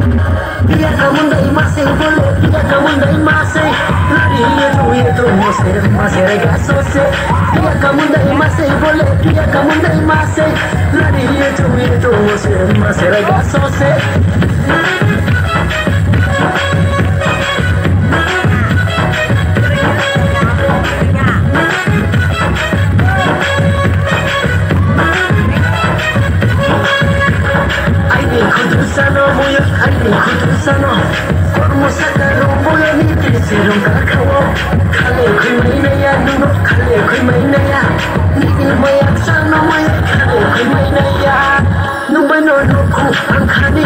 Piakamunda imase bole, piakamunda imase. Lari yetu mose regasose. Piakamunda imase bole, piakamunda imase. Lari yetu mose regasose. Sano moyo kali kudu sano kormo sakaro moyo ni tisirong kakawo kale kui maina ya nuno kale kui maina ya ni maya sano moyo kale kui maina ya nubano nuku angkani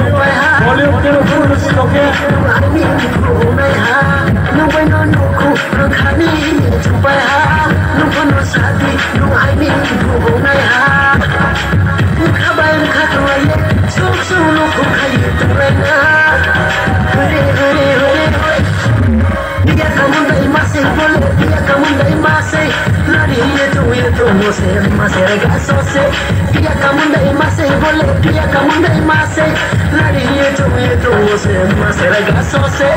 jupai ha ani punai ha nubano nuku angkani jupai ha nubano sadi nu ani punai ha kabayan katwaye solo kukai turena hore dia kamunda imase bole dia kamunda imase lari yetu mose regasose dia kamunda imase bole dia kamunda imase lari yetu mose regasose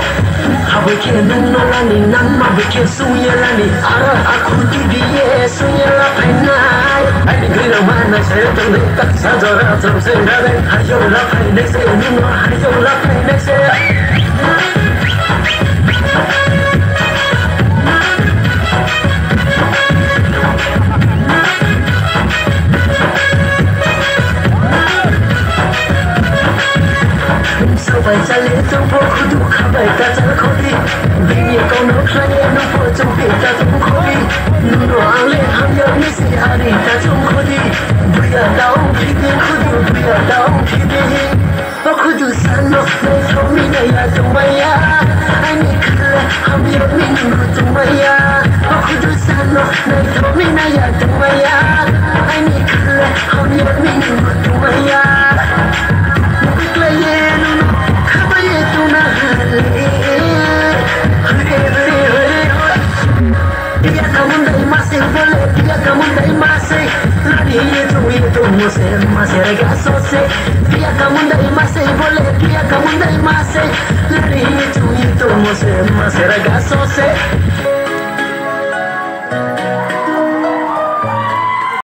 abike nunolani namma bike suyelani ara aku diye suyela penai ai grina mana saya tak sajara tersenggara ayo la penai saya nuno ayo la penai saya Sampai cari tubuh kudu kabai kata kodi Bini kau nak kaya nampak jumpi kata kodi Nuno ale hanya misi hari kata kodi Buya daun kidi kudu buya daun kidi Kudu sana Naiso mina ya tumaya Ani kala hamya minu tumaya Kudu sana Naiso mina ya tumaya Ani kala hamya minu tumaya Dia kamunda imase bole, dia kamunda imase. Lari yetu mose regasose. Dia kamunda imase bole, dia kamunda imase. Lari yetu mose regasose.